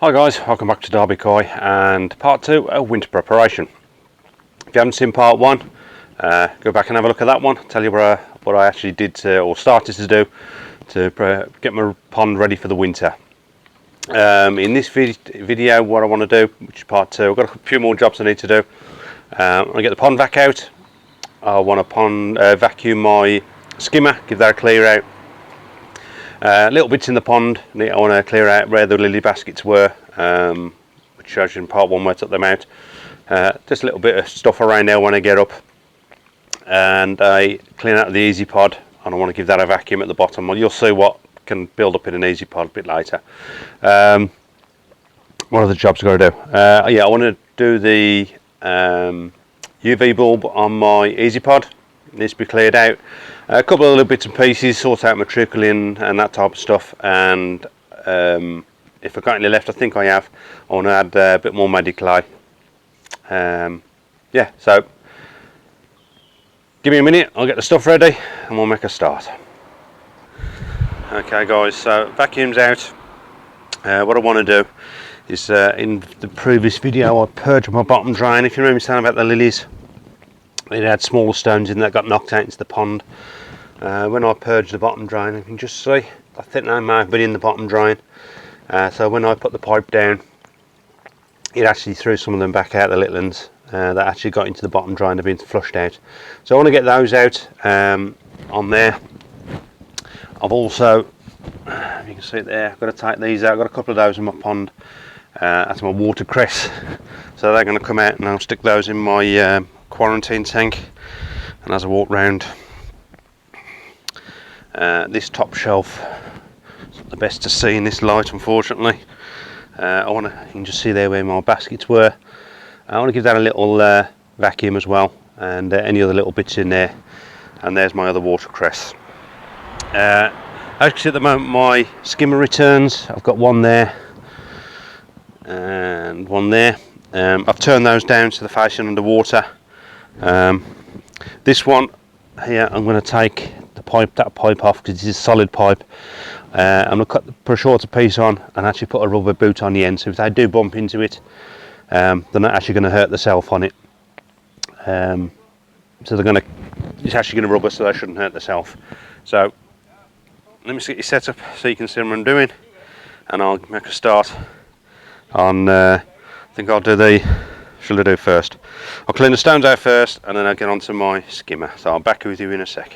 Hi guys, welcome back to Derby Koi and part 2 of winter preparation. If you haven't seen part 1, go back and have a look at that one. I'll tell you what I actually did or started to do to get my pond ready for the winter. In this video, what I want to do, which is part 2, I've got a few more jobs I need to do. I want to get the pond vac out. I want to vacuum my skimmer, give that a clear out. Little bits in the pond I want to clear out where the lily baskets were, which shows you in part 1 where I took them out. Just a little bit of stuff around there when I get up, and I clean out the easy pod, and I want to give that a vacuum at the bottom. Well, you'll see what can build up in an easy pod a bit later. What other jobs I've got to do? Yeah, I want to do the UV bulb on my easy pod. It needs to be cleared out. A couple of little bits and pieces, sort out my trickle in and that type of stuff, and if I've got any left, I think I have, I want to add a bit more Clay. Yeah, so give me a minute, I'll get the stuff ready and we'll make a start. Okay guys, so vacuum's out. What I want to do is, in the previous video I purged my bottom drain. If you remember me saying about the lilies, it had smaller stones in that got knocked out into the pond. When I purged the bottom drain, you can just see, I think they may have been in the bottom drain. So when I put the pipe down, it actually threw some of them back out, the little ones that actually got into the bottom drain, they've been flushed out. So I want to get those out on there. I've also, you can see it there, I've got to take these out. I've got a couple of those in my pond. That's my watercress. So they're going to come out and I'll stick those in my quarantine tank. And as I walk round, this top shelf is not the best to see in this light, unfortunately. You can just see there where my baskets were. I want to give that a little vacuum as well, and any other little bits in there. And there's my other watercress. Actually, at the moment my skimmer returns. I've got one there and one there. I've turned those down so they're facing underwater. This one here, I'm going to take that pipe off because it's a solid pipe. I'm going to put a shorter piece on and actually put a rubber boot on the end, so if they do bump into it, they're not actually going to hurt themselves on it. So it's actually going to rubber, so they shouldn't hurt themselves. So let me get you set up so you can see what I'm doing, and I'll make a start on. I think I'll do shall I do first? I'll clean the stones out first, and then I'll get onto my skimmer. So I'll back with you in a sec.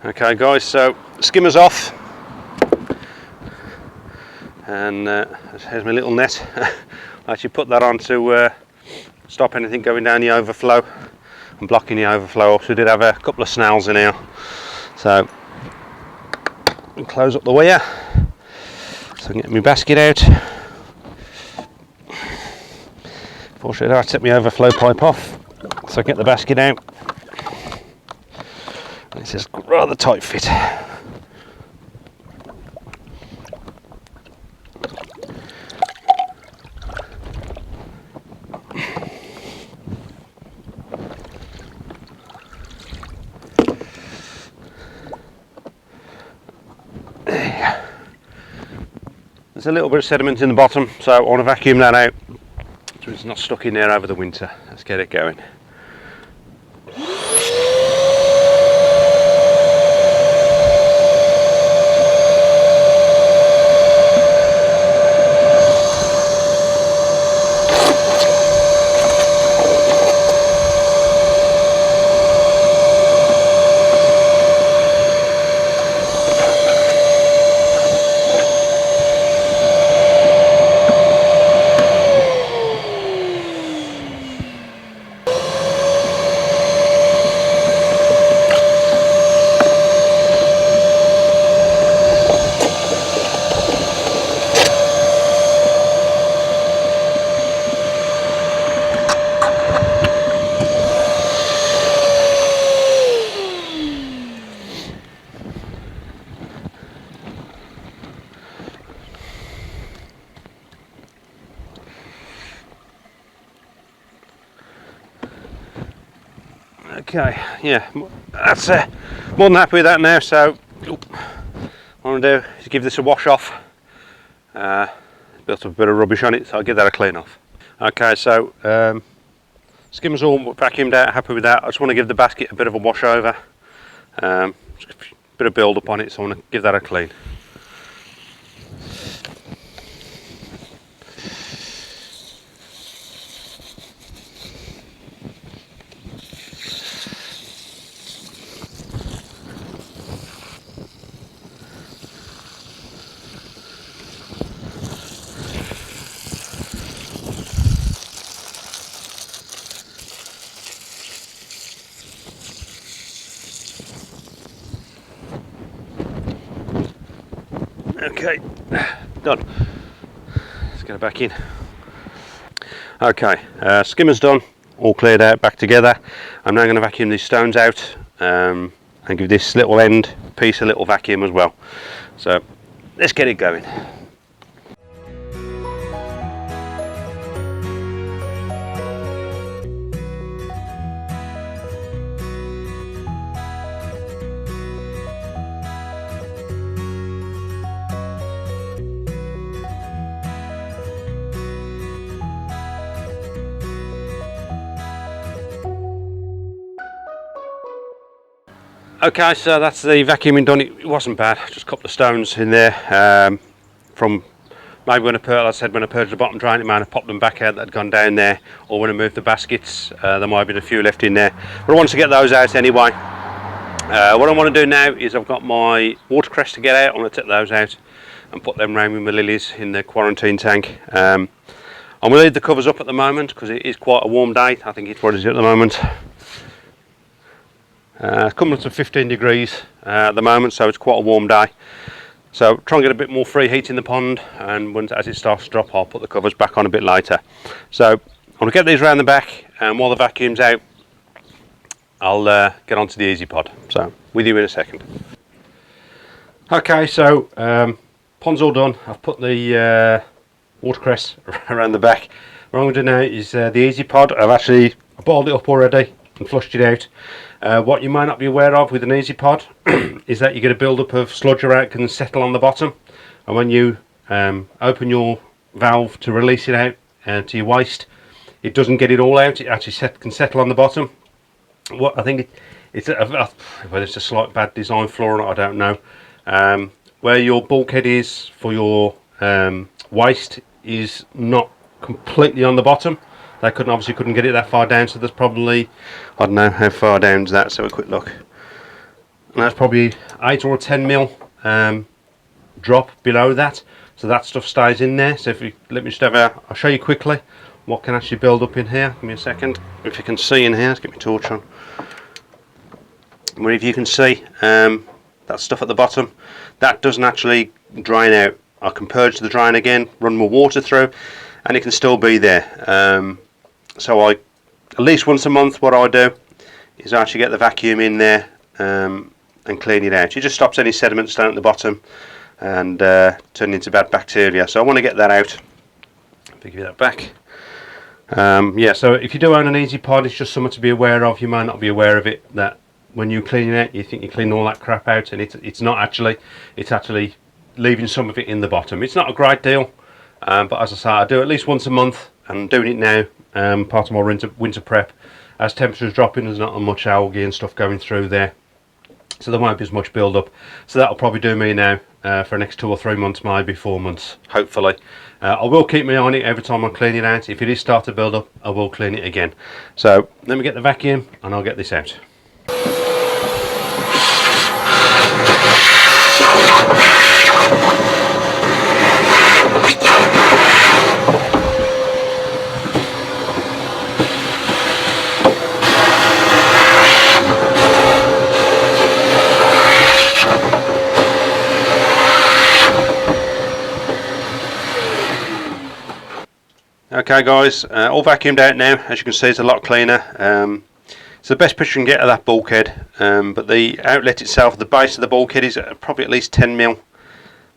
Okay guys, so skimmer's off, and here's my little net. I actually put that on to stop anything going down the overflow and blocking the overflow. Also did have a couple of snails in here, so I'll close up the weir so I can get my basket out. Fortunately I take my overflow pipe off so I can get the basket out. It's just rather tight fit. There you go. There's a little bit of sediment in the bottom, so I want to vacuum that out so it's not stuck in there over the winter. Let's get it going. Okay, yeah, that's more than happy with that now. So what I want to do is give this a wash off. Built up a bit of rubbish on it, so I'll give that a clean off. Okay, so skimmer's all vacuumed out, happy with that. I just want to give the basket a bit of a wash over. A bit of build up on it, so I want to give that a clean. Okay, done. Let's get it back in. Okay, skimmer's done, all cleared out, back together. I'm now going to vacuum these stones out and give this little end piece a little vacuum as well. So let's get it going. Okay, so that's the vacuuming done. It wasn't bad, just a couple of stones in there from maybe when I purged the bottom drain, it might have popped them back out that had gone down there, or when I moved the baskets there might have been a few left in there, but I want to get those out anyway. What I want to do now is I've got my watercress to get out. I want to take those out and put them round with my lilies in the quarantine tank. I'm going to leave the covers up at the moment because it is quite a warm day. I think it's what it is at the moment. Coming up to 15 degrees at the moment, so it's quite a warm day. So try and get a bit more free heat in the pond, and as it starts to drop, I'll put the covers back on a bit later. So I'm going to get these around the back, and while the vacuum's out, I'll get onto the Easy Pod. So with you in a second. Okay, so pond's all done. I've put the watercress around the back. What I'm going to do now is the Easy Pod. I've boiled it up already and flushed it out. What you might not be aware of with an Easy Pod is that you get a build-up of sludge around, it can settle on the bottom, and when you open your valve to release it out to your waste, it doesn't get it all out. It actually can settle on the bottom. What I think whether it's a slight bad design flaw or not, I don't know. Where your bulkhead is for your waste is not completely on the bottom. They obviously couldn't get it that far down, so there's probably, I don't know how far down is that, so a quick look. And that's probably 8 or 10 mil drop below that, so that stuff stays in there. So if you let me just I'll show you quickly what can actually build up in here. Give me a second. If you can see in here, let's get my torch on. Well, if you can see that stuff at the bottom, that doesn't actually drain out. I can purge the drain again, run more water through, and it can still be there. So at least once a month, what I do is I actually get the vacuum in there and clean it out. It just stops any sediments down at the bottom and turning into bad bacteria. So I want to get that out. I'll give you that back. Yeah, so if you do own an Easy Pod, it's just something to be aware of. You might not be aware of it, that when you clean it out, you think you clean all that crap out, and it's not actually. It's actually leaving some of it in the bottom. It's not a great deal, but as I say, I do at least once a month, and I'm doing it now. Part of my winter prep. As temperatures dropping, there's not much algae and stuff going through there, so there won't be as much build up. So that'll probably do me now for the next 2 or 3 months, maybe 4 months, hopefully. I will keep my eye on it every time I clean it out. If it is start to build up, I will clean it again. So let me get the vacuum and I'll get this out. Okay guys, all vacuumed out now. As you can see, it's a lot cleaner. It's the best picture you can get of that bulkhead, but the outlet itself, the base of the bulkhead is probably at least 10 mil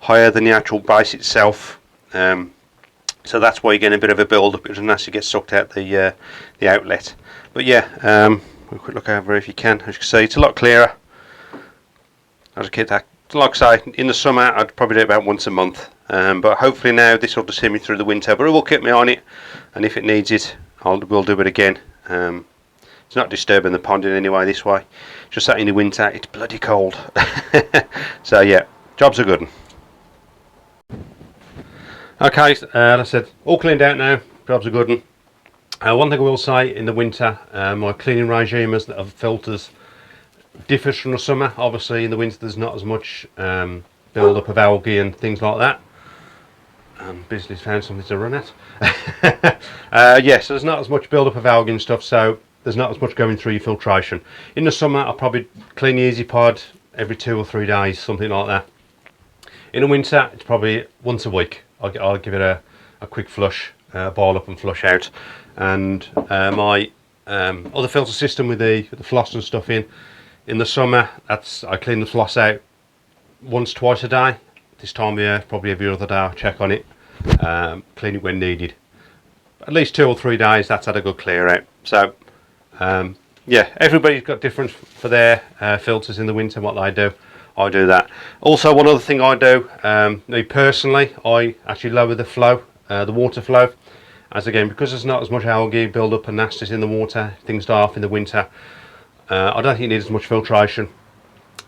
higher than the actual base itself. So that's why you're getting a bit of a build up. It doesn't actually get sucked out the outlet. But yeah, a quick look over if you can. As you can see, it's a lot clearer. As I keep that, like I say, in the summer I'd probably do it about once a month, but hopefully now this will just see me through the winter. But it will keep me on it, and if it needs it, we'll do it again. It's not disturbing the pond in any way this way. Just that in the winter it's bloody cold. So yeah, job's a good one. Okay, like I said, all cleaned out now. Job's a good one. One thing I will say, in the winter, my cleaning regime of filters differs from the summer. Obviously in the winter there's not as much build up of algae and things like that. Business found something to run at. Yes, there's not as much build up of algae and stuff, so there's not as much going through your filtration. In the summer I'll probably clean the Easy Pod every 2 or 3 days, something like that. In the winter it's probably once a week. I'll give it a quick flush, boil up and flush out. And my other filter system with the floss and stuff in the summer, I clean the floss out once, twice a day. This time of year, probably every other day I'll check on it, clean it when needed. At least 2 or 3 days, that's had a good clear out. So yeah, everybody's got different for their filters in the winter, what they do. I do that. Also, one other thing I do, me personally, I actually lower the flow, the water flow, as again, because there's not as much algae build up and nasties in the water, things die off in the winter. I don't think you need as much filtration,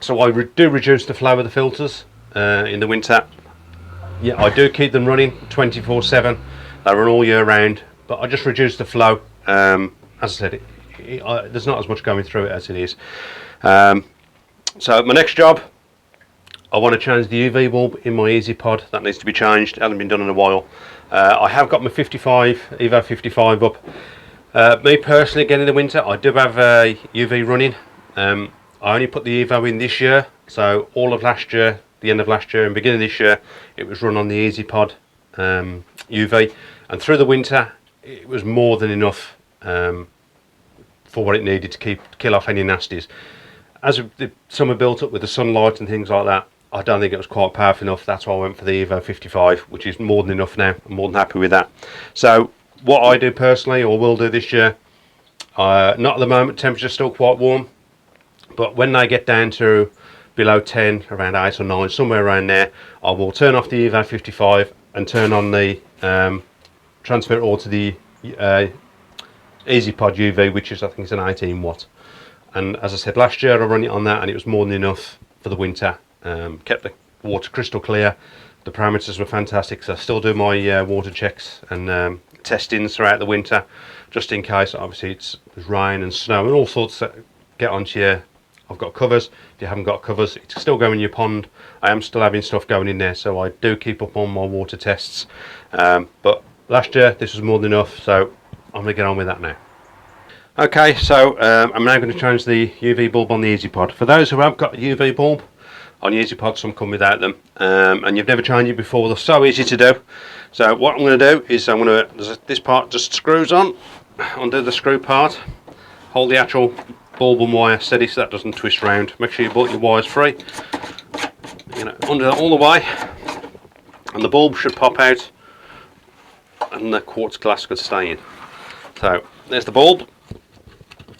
so I do reduce the flow of the filters in the winter. Yeah, I do keep them running 24/7. They run all year round, but I just reduce the flow. As I said, there's not as much going through it as it is. So my next job, I want to change the UV bulb in my Easy Pod. That needs to be changed. It hasn't been done in a while. I have got my 55 Evo 55 up. Me personally, again in the winter, I do have UV running. I only put the Evo in this year, so all of last year, the end of last year and beginning of this year, it was run on the Easy Pod UV, and through the winter it was more than enough for what it needed to kill off any nasties. As the summer built up with the sunlight and things like that, I don't think it was quite powerful enough. That's why I went for the Evo 55, which is more than enough now. I'm more than happy with that. So what I do personally, or will do this year, not at the moment, temperature's still quite warm, but when they get down to below 10, around 8 or 9, somewhere around there, I will turn off the Evo 55 and turn on the transfer it all to the Easy Pod UV, which is, I think, it's an 18 watt. And as I said, last year I run it on that and it was more than enough for the winter. Kept the water crystal clear. The parameters were fantastic, so I still do my water checks and testings throughout the winter, just in case. Obviously there's rain and snow and all sorts that get onto you. I've got covers. If you haven't got covers, it's still going in your pond. I am still having stuff going in there, so I do keep up on my water tests. But last year this was more than enough, so I'm going to get on with that now. Okay, so I'm now going to change the UV bulb on the Easy Pod. For those who have got a UV bulb on the Easy Pod, some come without them, and you've never changed it before, they're so easy to do. So what I'm going to do is this part just screws on, undo the screw part, hold the actual bulb and wire steady so that doesn't twist round. Make sure you bought your wires free. Undo that all the way, and the bulb should pop out, and the quartz glass could stay in. So there's the bulb.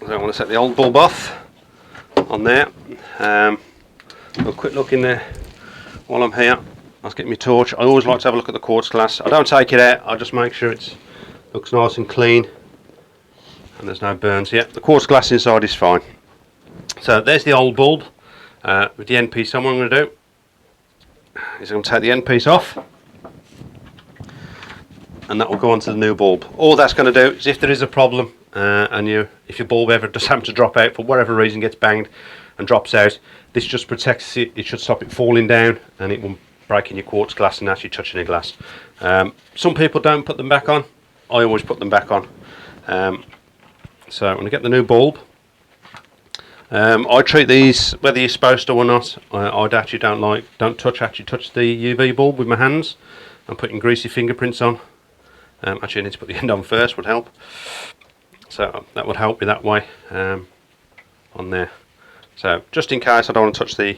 So I want to set the old bulb off on there. A quick look in there while I'm here. Let's get my torch. I always like to have a look at the quartz glass. I don't take it out, I just make sure it looks nice and clean and there's no burns. Yeah, the quartz glass inside is fine. So there's the old bulb with the end piece on. What I'm going to do is I'm going to take the end piece off, and that will go onto the new bulb. All that's going to do is, if there is a problem and if your bulb ever does happen to drop out for whatever reason, gets banged and drops out, this just protects it. It should stop it falling down and it won't break in your quartz glass and actually touching your glass. Some people don't put them back on. I always put them back on. So I'm going to get the new bulb. I treat these, whether you're supposed to or not, I actually don't touch the UV bulb with my hands. I'm putting greasy fingerprints on. Actually, I need to put the end on first, would help. So that would help me that way on there. So just in case I don't want to touch the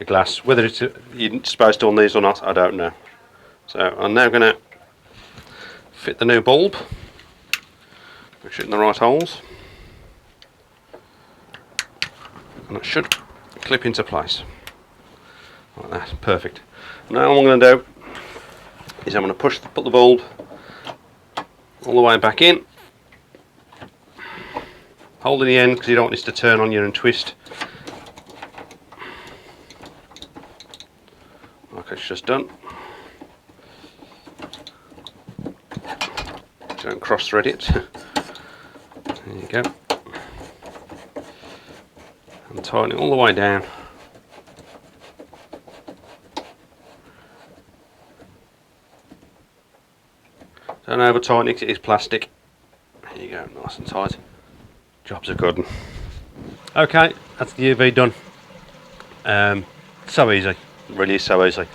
glass, whether you're supposed to on these or not, I don't know. So I'm now going to fit the new bulb, make sure it's in the right holes. and it should clip into place like that. Perfect. Now what I'm going to do is I'm going to put the bulb all the way back in, holding the end because you don't want this to turn on you and twist like it's just done. Don't cross thread it. There you go. And tighten it all the way down. Don't over tighten it, it is plastic. There you go, nice and tight. Jobs are good. Okay, that's the UV done. So easy, really is so easy.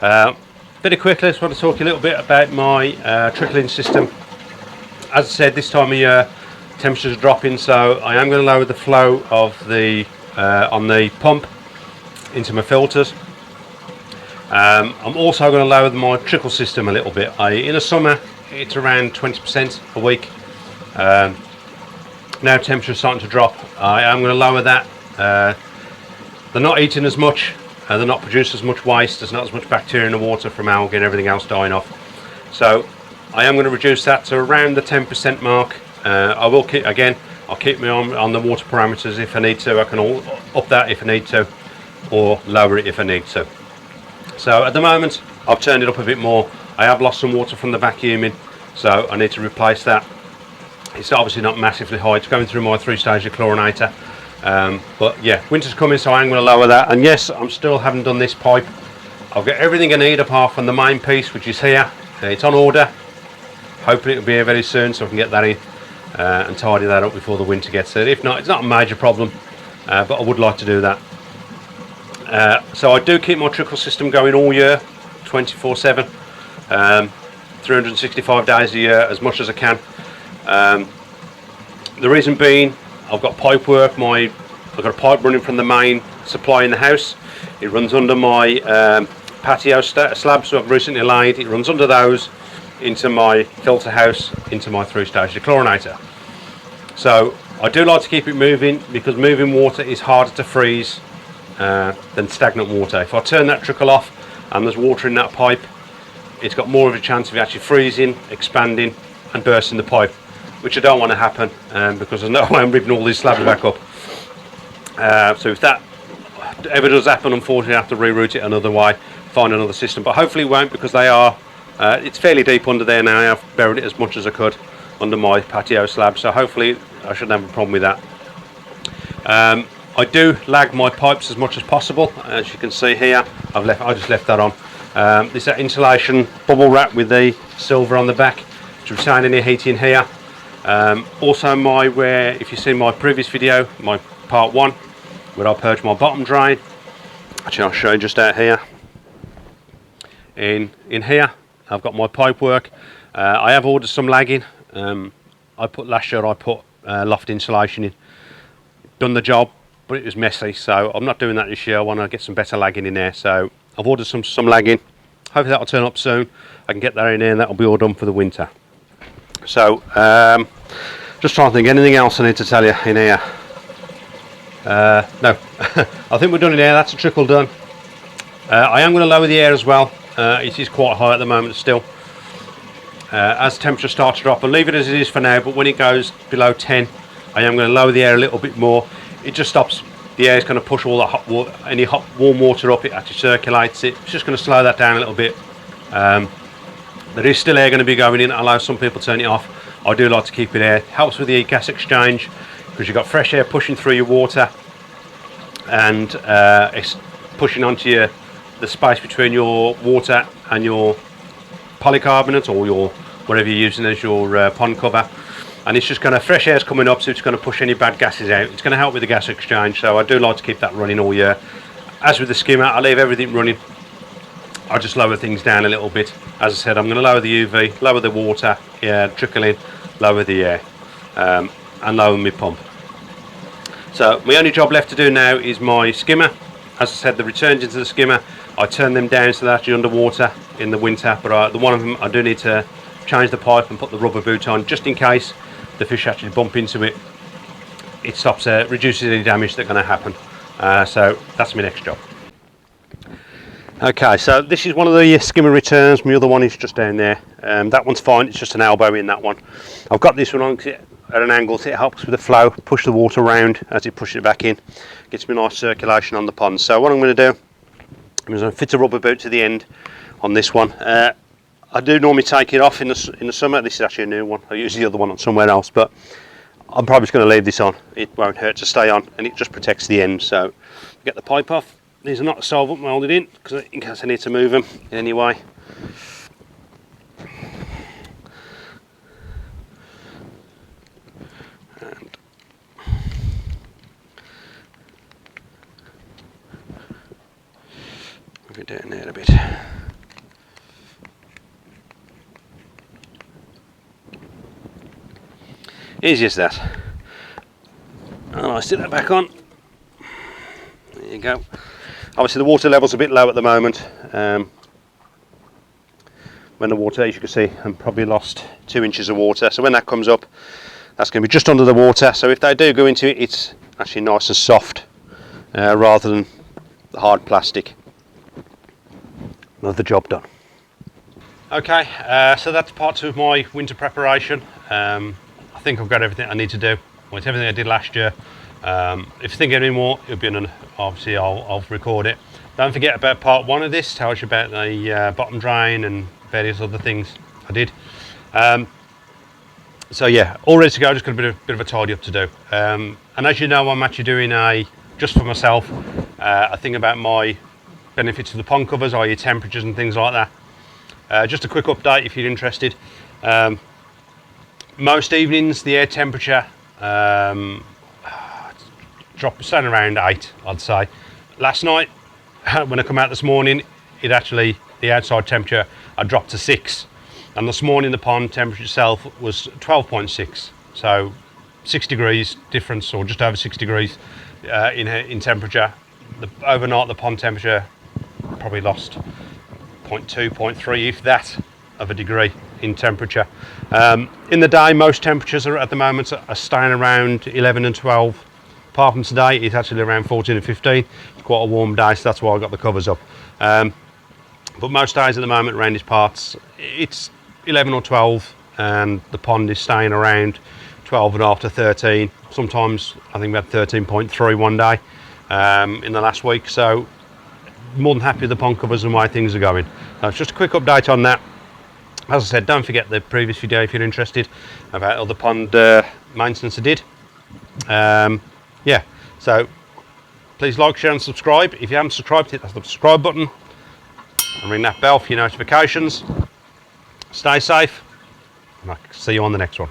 Very quickly, I just want to talk a little bit about my trickling system. As I said, this time of year temperatures are dropping, so I am going to lower the flow of the on the pump into my filters. I'm also going to lower my trickle system a little bit. In the summer it's around 20% a week. Now temperature's starting to drop, I am going to lower that. They're not eating as much, they're not producing as much waste, there's not as much bacteria in the water from algae and everything else dying off. So I am going to reduce that to around the 10% mark. I will keep, again, I'll keep me on the water parameters if I need to. I can up that if I need to, or lower it if I need to. So at the moment I've turned it up a bit more. I have lost some water from the vacuuming, so I need to replace that. It's obviously not massively high, it's going through my 3-stage chlorinator. But yeah, winter's coming, so I'm going to lower that. And yes, I'm still haven't done this pipe. I've got everything I need apart from the main piece, which is here. It's on order. Hopefully it'll be here very soon so I can get that in and tidy that up before the winter gets there. If not, it's not a major problem, but I would like to do that. So I do keep my trickle system going all year, 24/7, 365 days a year, as much as I can. The reason being, I've got pipe work. I've got a pipe running from the main supply in the house. It runs under my patio slabs I've recently laid. It runs under those into my filter house, into my 3-stage chlorinator. So I do like to keep it moving, because moving water is harder to freeze than stagnant water. If I turn that trickle off and there's water in that pipe, it's got more of a chance of actually freezing, expanding and bursting the pipe, which I don't want to happen, because there's no way I'm ripping all these slabs back up. So if that ever does happen, unfortunately I have to reroute it another way, find another system, but hopefully it won't, because they are it's fairly deep under there now. I've buried it as much as I could under my patio slab, so hopefully I shouldn't have a problem with that. I do lag my pipes as much as possible. As you can see here, I just left that on. This is insulation bubble wrap with the silver on the back to retain any heat in here. Also if you've seen my previous video, my part 1, where I purged my bottom drain, actually I'll show you just out here. In here I've got my pipe work. I have ordered some lagging. Last year I put loft insulation in. Done the job, but it was messy, so I'm not doing that this year. I want to get some better lagging in there, so I've ordered some lagging. Hopefully that'll turn up soon. I can get that in there and that'll be all done for the winter. So just trying to think, anything else I need to tell you in here? No. I think we're done in here. That's a trickle done. I am going to lower the air as well. It is quite high at the moment still. As temperature starts to drop, I'll leave it as it is for now, but when it goes below 10, I am going to lower the air a little bit more. It just stops, the air is going to push all the hot water, any hot warm water up, it actually circulates it. It's just going to slow that down a little bit. There is still air going to be going in. I allow some people to turn it off. I do like to keep it air. Helps with the heat gas exchange, because you've got fresh air pushing through your water, and it's pushing onto the space between your water and your polycarbonate, or your whatever you're using as your pond cover, and it's just going to, fresh air's coming up, so it's going to push any bad gases out. It's going to help with the gas exchange, so I do like to keep that running all year. As with the skimmer, I leave everything running. I just lower things down a little bit. As I said, I'm going to lower the UV, lower the water, trickle in, lower the air, and lower my pump. So my only job left to do now is my skimmer. As I said, the returns into the skimmer, I turn them down so they're actually underwater in the winter, but the one of them I do need to change the pipe and put the rubber boot on, just in case the fish actually bump into it. It stops, reduces any damage that's going to happen. So that's my next job. Okay, so this is one of the skimmer returns. My other one is just down there. That one's fine, it's just an elbow in that one. I've got this one on at an angle so it helps with the flow, push the water around as it pushes it back in. Gets me nice circulation on the pond. So what I'm going to do, I'm going to fit a rubber boot to the end on this one. I do normally take it off in the summer. This is actually a new one. I use the other one on somewhere else, but I'm probably just going to leave this on. It won't hurt to stay on, and it just protects the end. So get the pipe off. These are not solvent molded in, because in case I need to move them anyway. And move it down there a bit. Easy as that. And I stick that back on. There you go. Obviously the water level's a bit low at the moment. When the water, as you can see, I'm probably lost 2 inches of water. So when that comes up, that's going to be just under the water. So if they do go into it, it's actually nice and soft rather than the hard plastic. Another job done. Okay, so that's part 2 of my winter preparation. I think I've got everything I need to do. Well, it's everything I did last year. If you think of any more, it'll be obviously I'll record it. Don't forget about part 1 of this. Tells you about the bottom drain and various other things I did. So yeah, all ready to go. Just got a bit of a tidy up to do. And as you know, I'm actually doing just for myself a thing about my benefits of the pond covers, i.e. temperatures and things like that. Just a quick update if you're interested. Most evenings the air temperature staying around 8, I'd say. Last night when I come out this morning, the outside temperature I dropped to 6, and this morning the pond temperature itself was 12.6, so 6 degrees difference, or just over 6 degrees in temperature. Overnight the pond temperature probably lost 0.2, 0.3, if that, of a degree in temperature. In the day, most temperatures are at the moment are staying around 11 and 12. Apart from today, it's actually around 14 and 15. It's quite a warm day, so that's why I got the covers up. But most days at the moment around these parts, it's 11 or 12, and the pond is staying around 12.5 to 13. Sometimes I think we had 13.3 one day in the last week. So more than happy with the pond covers and the way things are going. It's just a quick update on that. As I said, don't forget the previous video if you're interested about other pond maintenance I did. Yeah, so please like, share and subscribe. If you haven't subscribed, hit that subscribe button and ring that bell for your notifications. Stay safe, and I'll see you on the next one.